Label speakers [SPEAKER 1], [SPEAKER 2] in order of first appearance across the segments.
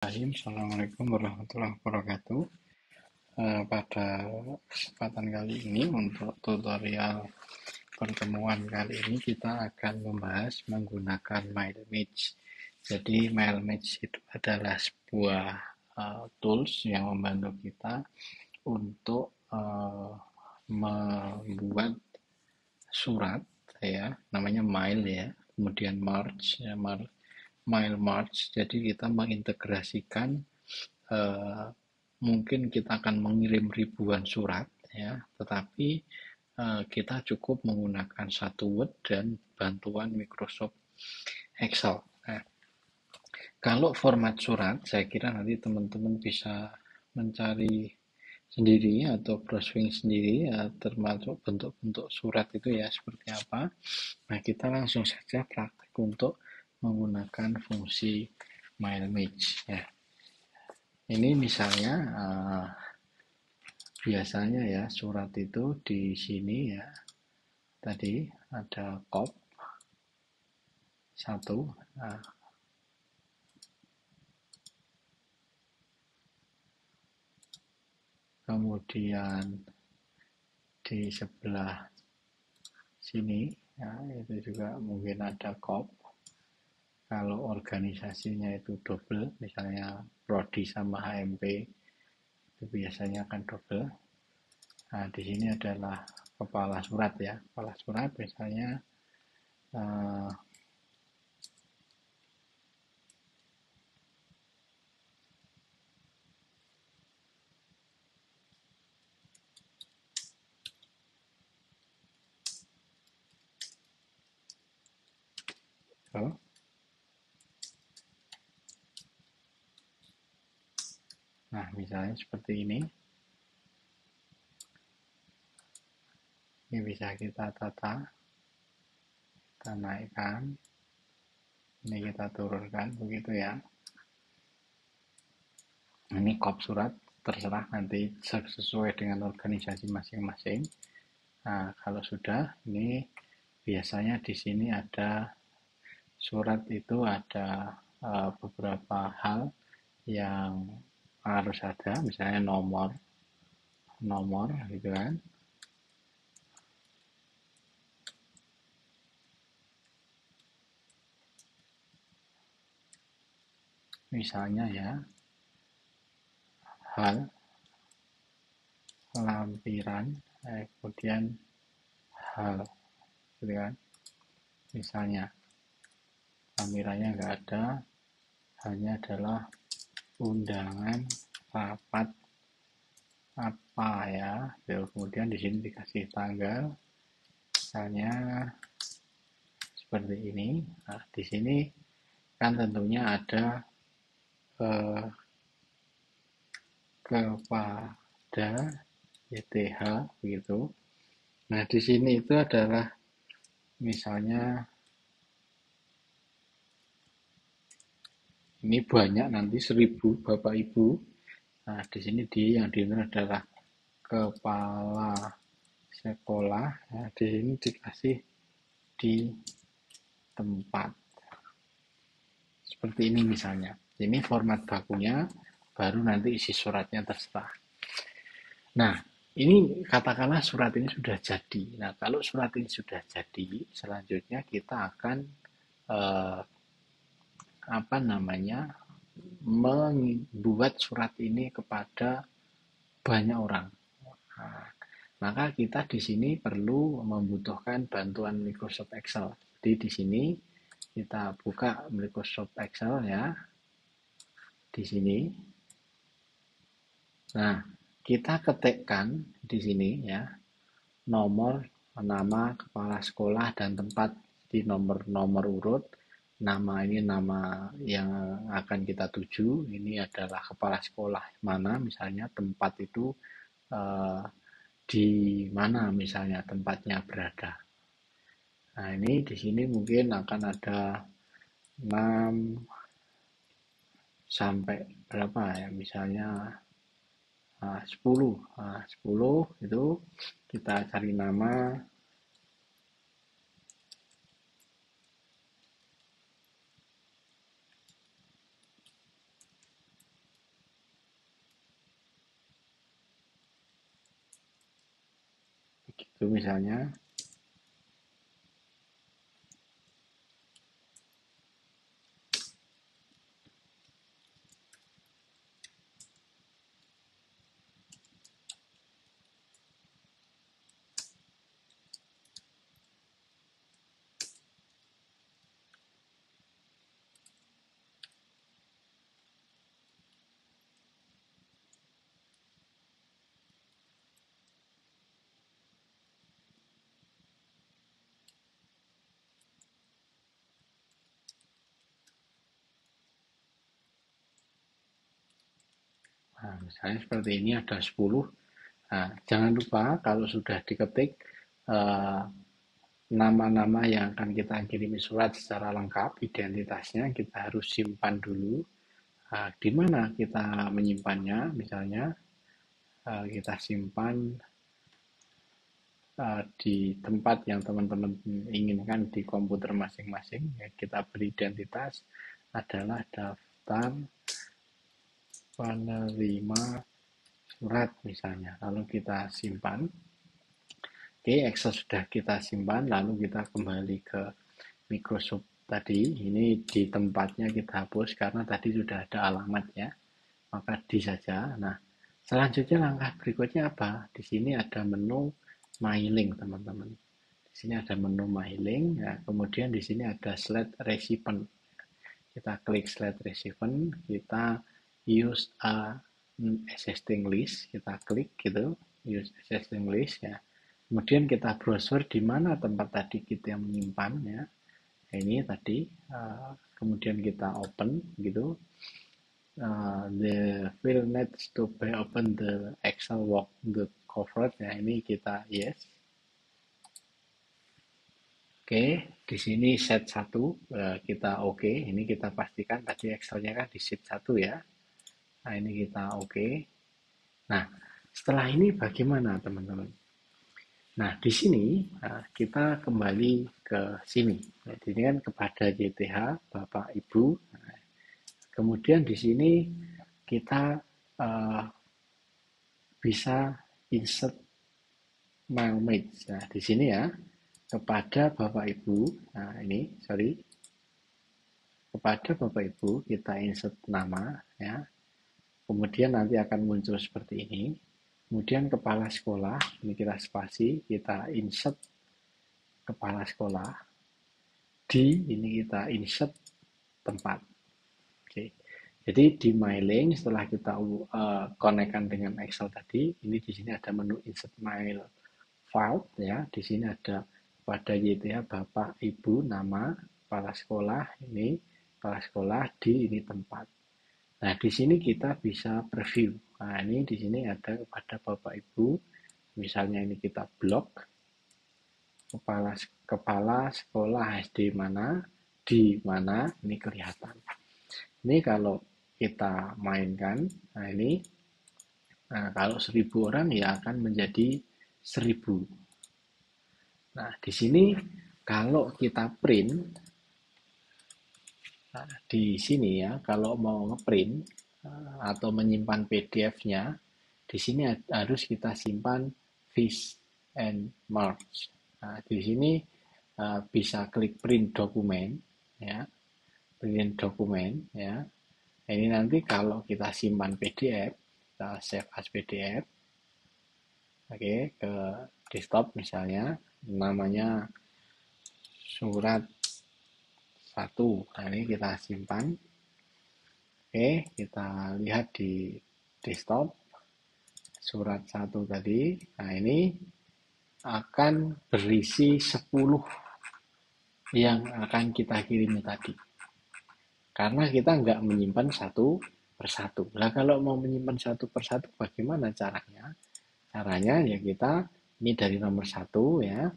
[SPEAKER 1] Assalamualaikum warahmatullahi wabarakatuh. Pada kesempatan kali ini untuk tutorial pertemuan kali ini kita akan membahas menggunakan Mailmatch. Jadi Mailmatch itu adalah sebuah tools yang membantu kita untuk membuat surat, ya, namanya mail, ya, kemudian March, ya, mail March. Jadi kita mengintegrasikan, mungkin kita akan mengirim ribuan surat, ya, tetapi kita cukup menggunakan satu Word dan bantuan Microsoft Excel. Nah, kalau format surat, saya kira nanti teman-teman bisa mencari sendiri atau browsing sendiri, ya, termasuk bentuk-bentuk surat itu ya seperti apa. Nah, kita langsung saja praktek untuk menggunakan fungsi Mailmatch, ya. Ini misalnya biasanya ya surat itu di sini, ya, tadi ada kop 1, kemudian di sebelah sini, ya, itu juga mungkin ada kop. Kalau organisasinya itu double, misalnya prodi sama HMP, itu biasanya akan double. Nah, di sini adalah kepala surat, ya. Kepala surat misalnya oh, nah misalnya seperti ini. Ini bisa kita tata, kita naikkan, ini kita turunkan, begitu ya. Ini kop surat, terserah nanti sesuai dengan organisasi masing-masing. Nah, kalau sudah, ini biasanya di sini ada surat itu ada beberapa hal yang harus ada, misalnya nomor gitu kan. Misalnya ya, hal, lampiran, kemudian hal, gitu kan. Misalnya lampirannya nggak ada, hanya adalah undangan rapat apa, ya. Kemudian di sini dikasih tanggal, misalnya seperti ini. Nah, di sini kan tentunya ada kepada YTH begitu. Nah, di sini itu adalah misalnya ini banyak nanti 1000 Bapak Ibu. Nah, di sini yang diinter adalah kepala sekolah. Nah, di sini dikasih di tempat. Seperti ini misalnya. Ini format bakunya, baru nanti isi suratnya terserah. Nah, ini katakanlah surat ini sudah jadi. Nah, kalau surat ini sudah jadi, selanjutnya kita akan membuat surat ini kepada banyak orang. Nah, maka kita di sini perlu membutuhkan bantuan Microsoft Excel. Jadi di sini kita buka Microsoft Excel, ya, di sini. Nah, kita ketikkan di sini, ya, nomor, nama, kepala sekolah, dan tempat di nomor urut. Nama ini nama yang akan kita tuju. Ini adalah kepala sekolah mana, misalnya tempat itu di mana misalnya tempatnya berada. Nah, ini di sini mungkin akan ada 6 sampai berapa ya, misalnya 10. Nah, 10 itu kita cari nama. gitu misalnya. Nah, misalnya seperti ini ada 10. Nah, jangan lupa kalau sudah diketik eh, nama-nama yang akan kita kirim surat secara lengkap, identitasnya kita harus simpan dulu. Nah, di mana kita menyimpannya? Misalnya kita simpan di tempat yang teman-teman inginkan di komputer masing-masing. Ya, kita beri identitas adalah daftar penerima surat misalnya. Lalu kita simpan. Oke, Excel sudah kita simpan, lalu kita kembali ke Microsoft tadi. Ini di tempatnya kita hapus karena tadi sudah ada alamatnya, maka di saja. Nah, selanjutnya langkah berikutnya apa? Di sini ada menu mailing, teman-teman. Di sini ada menu mailing, ya, kemudian di sini ada slide recipient. Kita klik slide recipient, kita use a existing list, kita klik gitu, use existing list ya. Kemudian kita browser di mana tempat tadi kita menyimpan ya. Ini tadi, kemudian kita open gitu. The will needs to be open the Excel work the covered ya, ini kita yes. Oke, di sini set 1 kita oke. Ini kita pastikan tadi Excelnya kan di sheet 1 ya. Nah, ini kita oke. Nah, setelah ini bagaimana teman-teman? Nah, di sini kita kembali ke sini. Nah, ini kan kepada JTH, Bapak Ibu. Nah, kemudian di sini kita uh, bisa insert mail match. Nah, di sini ya, kepada Bapak Ibu. Nah, ini, sorry. Kepada Bapak Ibu kita insert nama ya. Kemudian nanti akan muncul seperti ini. Kemudian kepala sekolah, ini kita spasi, kita insert kepala sekolah. Di ini kita insert tempat. Oke. Jadi di mailing setelah kita konekkan dengan Excel tadi, ini di sini ada menu insert mail file ya. Di sini ada pada YTA Bapak Ibu nama kepala sekolah ini kepala sekolah di ini tempat. Nah, di sini kita bisa preview. Nah, ini di sini ada kepada Bapak Ibu. Misalnya ini kita blok kepala kepala sekolah SD mana, di mana, ini kelihatan. Ini kalau kita mainkan, nah ini, nah kalau 1000 orang ya akan menjadi 1000. Nah, di sini kalau kita print, nah, di sini ya, kalau mau ngeprint atau menyimpan PDF-nya, di sini harus kita simpan fish and merge. Nah, di sini bisa klik print dokumen, ya, print dokumen, ya. Ini nanti kalau kita simpan PDF, kita save as PDF, oke, ke desktop misalnya, namanya surat 1. Nah, ini kita simpan. Oke, kita lihat di desktop surat 1 tadi. Nah, ini akan berisi 10 yang akan kita kirim tadi. Karena kita nggak menyimpan satu persatu. Nah, kalau mau menyimpan satu persatu, bagaimana caranya? Caranya ya kita, ini dari nomor 1 ya,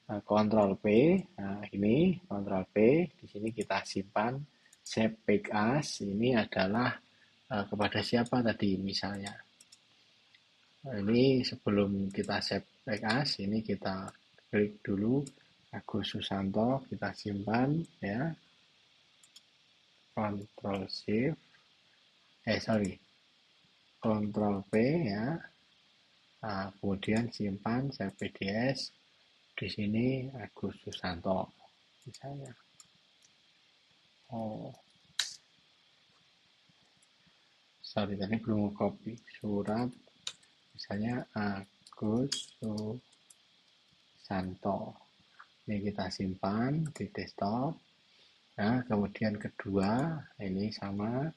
[SPEAKER 1] Ctrl P, nah ini Ctrl P, di sini kita simpan, save back as, ini adalah kepada siapa tadi misalnya. Ini sebelum kita save back as, ini kita klik dulu Agus Susanto, kita simpan ya, Ctrl Shift, sorry, Ctrl P ya, Nah, kemudian simpan save PDS. Di sini Agus Susanto misalnya. Oh, sorry tadi belum copy surat misalnya Agus Susanto. Ini kita simpan di desktop. Nah, kemudian kedua ini sama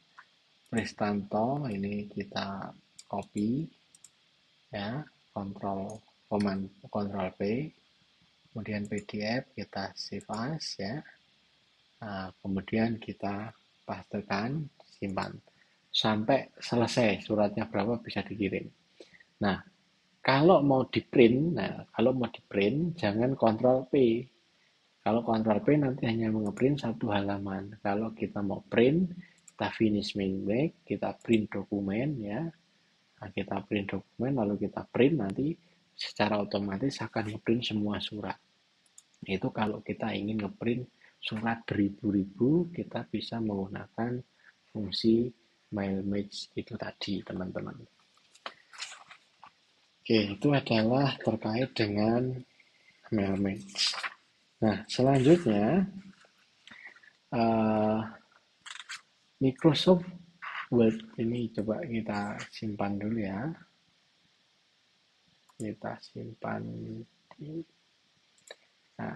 [SPEAKER 1] Pristanto, ini kita copy ya, Ctrl P, kemudian PDF kita save as ya. Nah, kemudian kita pastekan, simpan sampai selesai suratnya berapa bisa dikirim. Nah, kalau mau di print jangan Ctrl P. Kalau Ctrl P nanti hanya mengeprint satu halaman. Kalau kita mau print, kita finish main back, kita print dokumen ya. Nah, kita print dokumen lalu kita print nanti secara otomatis akan ngeprint semua surat. Itu kalau kita ingin ngeprint surat beribu-ribu, kita bisa menggunakan fungsi mailmatch itu tadi, teman-teman. Oke, itu adalah terkait dengan mailmatch. Nah, selanjutnya Microsoft Word ini coba kita simpan dulu ya. Kita simpan di, nah,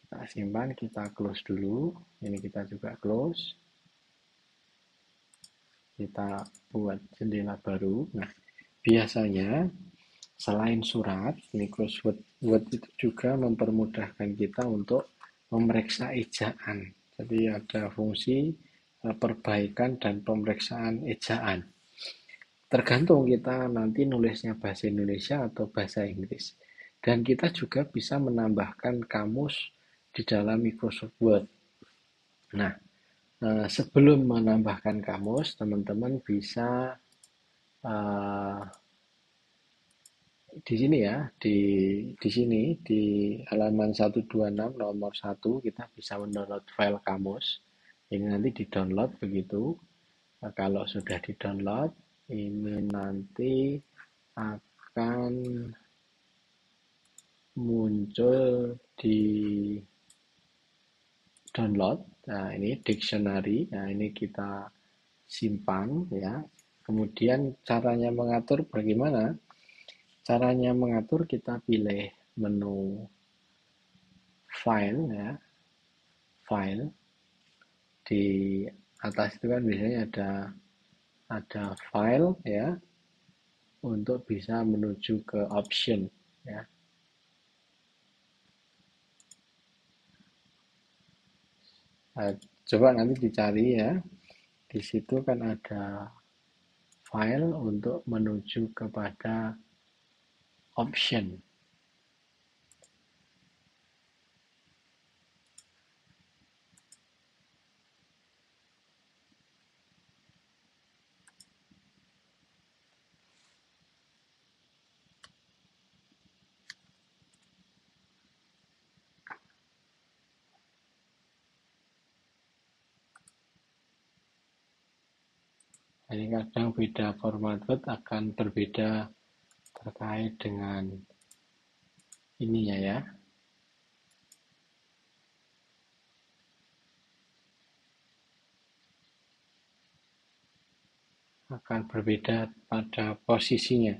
[SPEAKER 1] kita simpan, kita close dulu. Ini kita juga close. Kita buat jendela baru. Nah, biasanya selain surat, Microsoft Word itu juga mempermudahkan kita untuk memeriksa ejaan. Jadi ada fungsi perbaikan dan pemeriksaan ejaan. Tergantung kita nanti nulisnya bahasa Indonesia atau bahasa Inggris. Dan kita juga bisa menambahkan kamus di dalam Microsoft Word. Nah, sebelum menambahkan kamus, teman-teman bisa di sini ya, di sini di halaman 126 nomor 1 kita bisa mendownload file kamus. Ini nanti di-download begitu. Nah, kalau sudah di-download, ini nanti akan muncul di download. Nah, ini dictionary. Nah, ini kita simpan ya. Kemudian caranya mengatur bagaimana? Caranya mengatur kita pilih menu file ya. File di atas itu kan biasanya ada file ya untuk bisa menuju ke option ya. Nah, coba nanti dicari ya. Di situ kan ada file untuk menuju kepada option. Jadi kadang beda format Word akan berbeda terkait dengan ininya ya. Akan berbeda pada posisinya.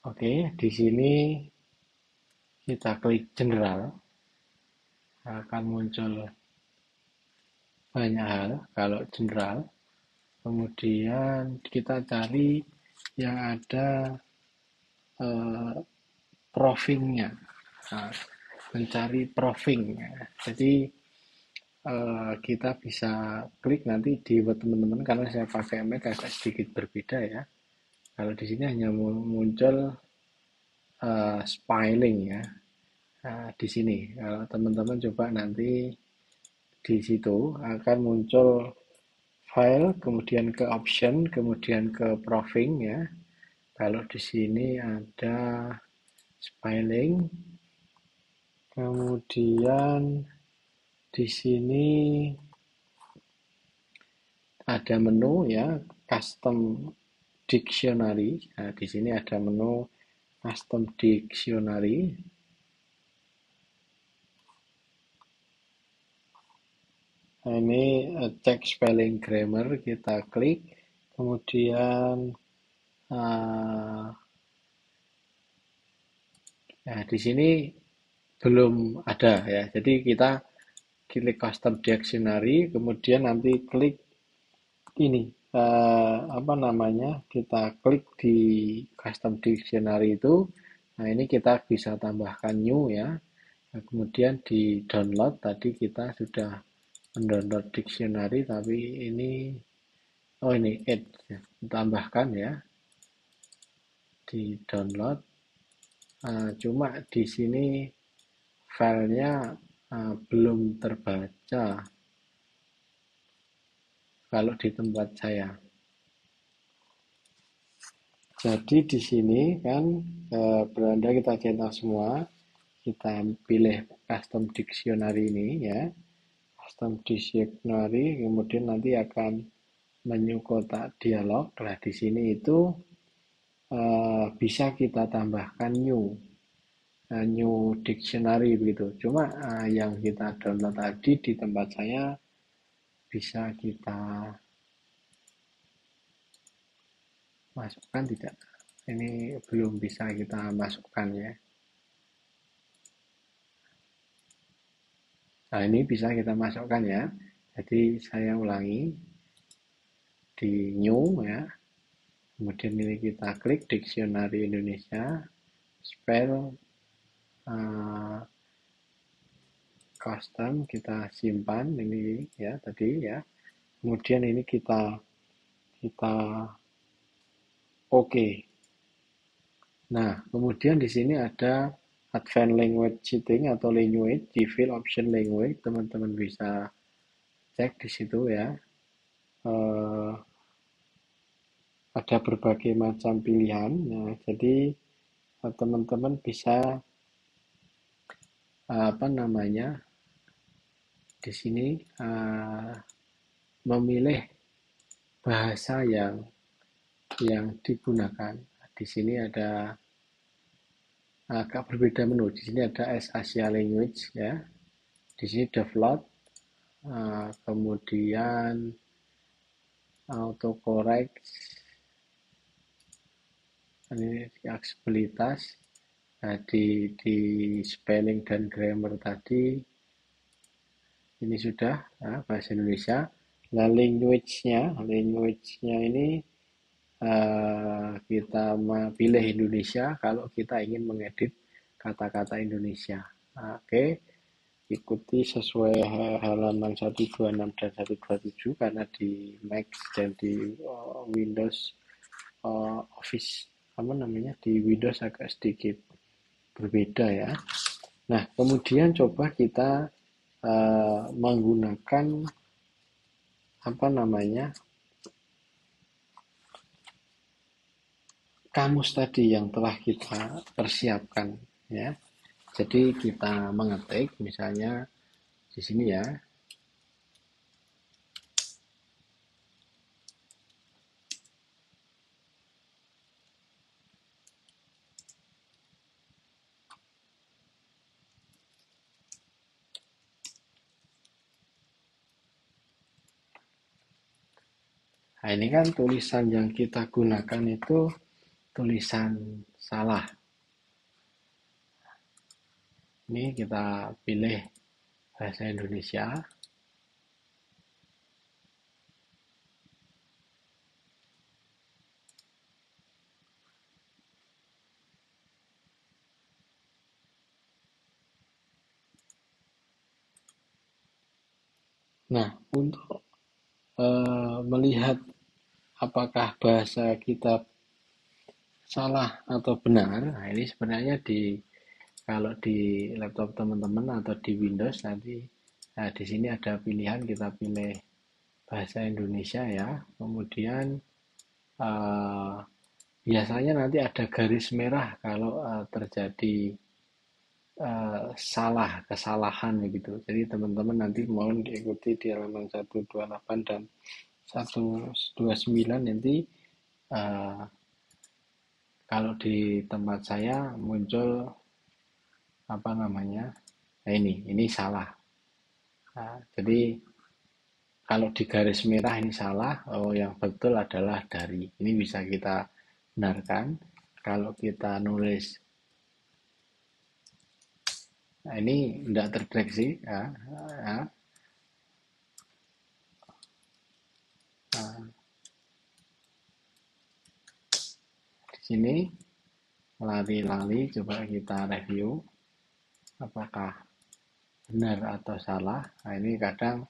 [SPEAKER 1] Oke, di sini kita klik general, akan muncul banyak hal kalau general. Kemudian kita cari yang ada proofing-nya. Nah, mencari proofing. Jadi kita bisa klik nanti di buat teman-teman karena saya pakai Mac agak sedikit berbeda ya. Kalau di sini hanya muncul spelling ya. Nah, di sini kalau teman-teman coba nanti di situ akan muncul file, kemudian ke option, kemudian ke proofing ya. Kalau di sini ada spelling, Kemudian di sini ada menu ya, custom dictionary. Nah, di sini ada menu custom dictionary. Nah, ini cek spelling grammar, kita klik. Kemudian nah, di sini belum ada ya. Jadi kita klik custom dictionary, kemudian nanti klik ini apa namanya? Kita klik di custom dictionary itu. Nah, ini kita bisa tambahkan new ya. Nah, kemudian di download tadi kita sudah mendownload dictionary, tapi ini ini add ya. Tambahkan ya di download. Cuma di sini filenya belum terbaca kalau di tempat saya. Jadi di sini kan beranda kita centang semua, kita pilih custom dictionary ini ya, custom dictionary, kemudian nanti akan menu kotak dialog. Nah di sini itu bisa kita tambahkan new dictionary begitu. Cuma yang kita download tadi di tempat saya bisa kita masukkan tidak? Ini belum bisa kita masukkan ya. Nah, ini bisa kita masukkan ya. Jadi saya ulangi di new ya. Kemudian ini kita klik dictionary Indonesia, spell custom, kita simpan ini ya tadi ya. Kemudian ini kita oke. Nah, kemudian di sini ada Advanced Language Setting atau language, di field option language, teman-teman bisa cek di situ ya. Ada berbagai macam pilihan. Nah, jadi teman-teman bisa apa namanya di sini memilih bahasa yang digunakan. Di sini ada agak berbeda menu. Di sini ada Asia Language ya. Di sini default, kemudian autocorrect, ini aksesibilitas, di spelling dan grammar tadi ini sudah bahasa Indonesia. Nah, language-nya ini kita pilih Indonesia kalau kita ingin mengedit kata-kata Indonesia. Oke, ikuti sesuai halaman 126 dan 127 karena di Mac dan di Windows Office apa namanya di Windows agak sedikit berbeda ya. Nah, kemudian coba kita menggunakan apa namanya kamus tadi yang telah kita persiapkan ya. Jadi kita mengetik misalnya di sini ya. Nah, ini kan tulisan yang kita gunakan itu tulisan salah. Ini kita pilih bahasa Indonesia. Nah, untuk melihat apakah bahasa kita salah atau benar, nah ini sebenarnya kalau di laptop teman-teman atau di Windows nanti di sini ada pilihan, kita pilih bahasa Indonesia ya. Kemudian biasanya nanti ada garis merah kalau terjadi salah, kesalahan gitu. Jadi teman-teman nanti mohon diikuti di halaman 128 dan 129 nanti eh, kalau di tempat saya muncul apa namanya? Nah, ini salah. Nah, jadi kalau di garis merah ini salah, oh yang betul adalah dari. Ini bisa kita benarkan. Kalau kita nulis, nah ini tidak terdeteksi, ya, ya, nah, di sini lari-lari coba kita review apakah benar atau salah. Nah, ini kadang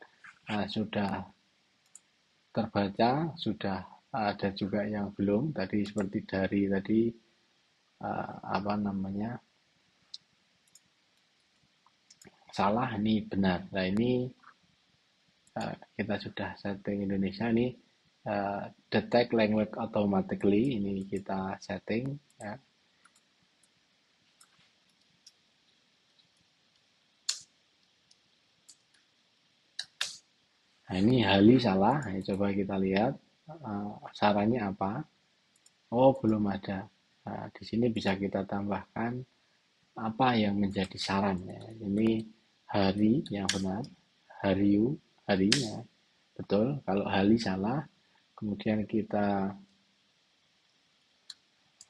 [SPEAKER 1] sudah terbaca, sudah ada juga yang belum. Tadi seperti dari tadi apa namanya salah ini benar. Nah ini kita sudah setting Indonesia ini detect language automatically ini kita setting ya. Nah ini Hali salah, nah, coba kita lihat sarannya apa. Oh belum ada. Nah, di sini bisa kita tambahkan apa yang menjadi saran ya. Ini hari yang benar, hariu, harinya betul. Kalau Hali salah, kemudian kita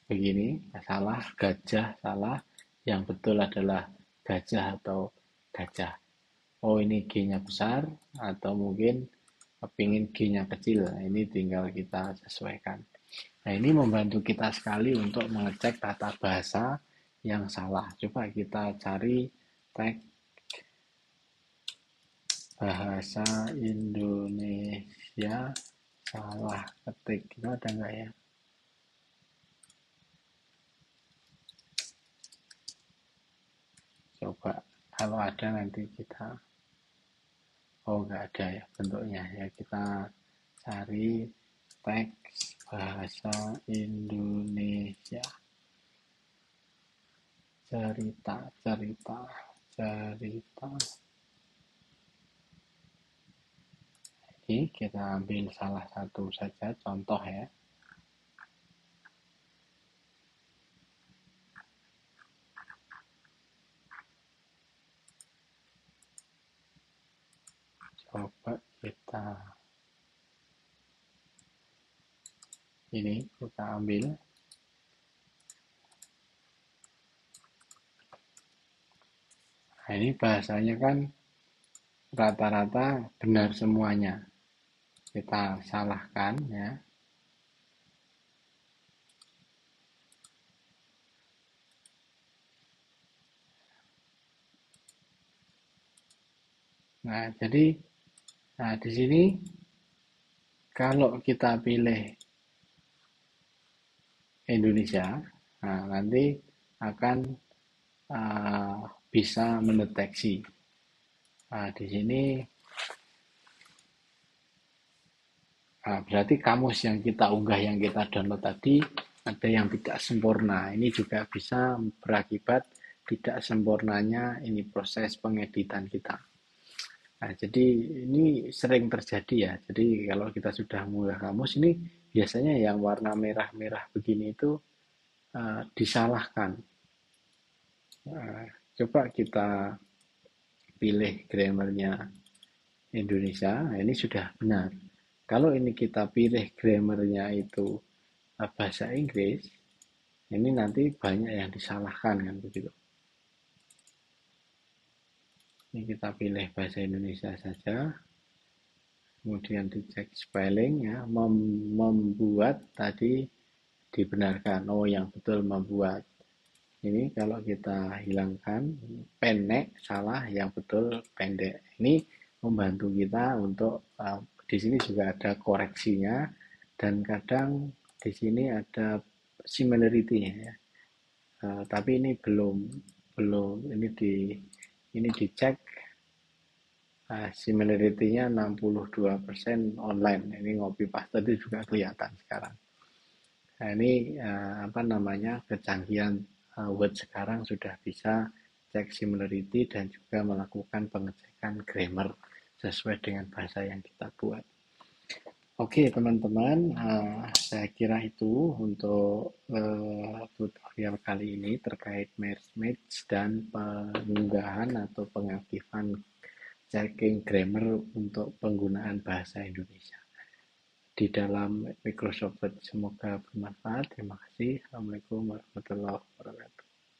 [SPEAKER 1] begini, salah, gajah salah, yang betul adalah gajah atau gajah. Oh ini G-nya besar atau mungkin kepingin G-nya kecil. Nah, ini tinggal kita sesuaikan. Nah ini membantu kita sekali untuk mengecek tata bahasa yang salah. Coba kita cari tag bahasa Indonesia salah ketik. Itu ada nggak ya? Coba kalau ada nanti kita. Oh nggak ada ya bentuknya ya kita cari teks bahasa Indonesia cerita cerita cerita. Ini kita ambil salah satu saja contoh ya. Coba kita ini kita ambil. Nah, ini bahasanya kan rata-rata benar semuanya. Kita salahkan ya. Nah, jadi di sini kalau kita pilih Indonesia, nah nanti akan uh, bisa mendeteksi. Nah, di sini berarti kamus yang kita unggah, yang kita download tadi ada yang tidak sempurna. Ini juga bisa berakibat tidak sempurnanya ini proses pengeditan kita. Nah, jadi ini sering terjadi ya. Jadi kalau kita sudah mengunggah kamus ini biasanya yang warna merah-merah begini itu disalahkan. Coba kita pilih grammarnya Indonesia, nah ini sudah benar. Kalau ini kita pilih grammarnya itu bahasa Inggris, ini nanti banyak yang disalahkan kan begitu. Ini kita pilih bahasa Indonesia saja, kemudian dicek spelling ya, membuat tadi dibenarkan. Oh yang betul membuat. Ini kalau kita hilangkan pendek salah, yang betul pendek. Ini membantu kita untuk di sini juga ada koreksinya dan kadang di sini ada similarity ya. Tapi ini belum belum ini dicek similarity-nya 62% online. Ini ngopi paste itu juga kelihatan sekarang. Nah, ini apa namanya kecanggihan Word sekarang sudah bisa cek similarity, dan juga melakukan pengecekan grammar sesuai dengan bahasa yang kita buat. Oke, teman-teman, saya kira itu untuk tutorial kali ini terkait merge match dan pengunggahan atau pengaktifan checking grammar untuk penggunaan bahasa Indonesia di dalam Microsoft Word. Semoga bermanfaat. Terima kasih. Assalamualaikum warahmatullahi wabarakatuh.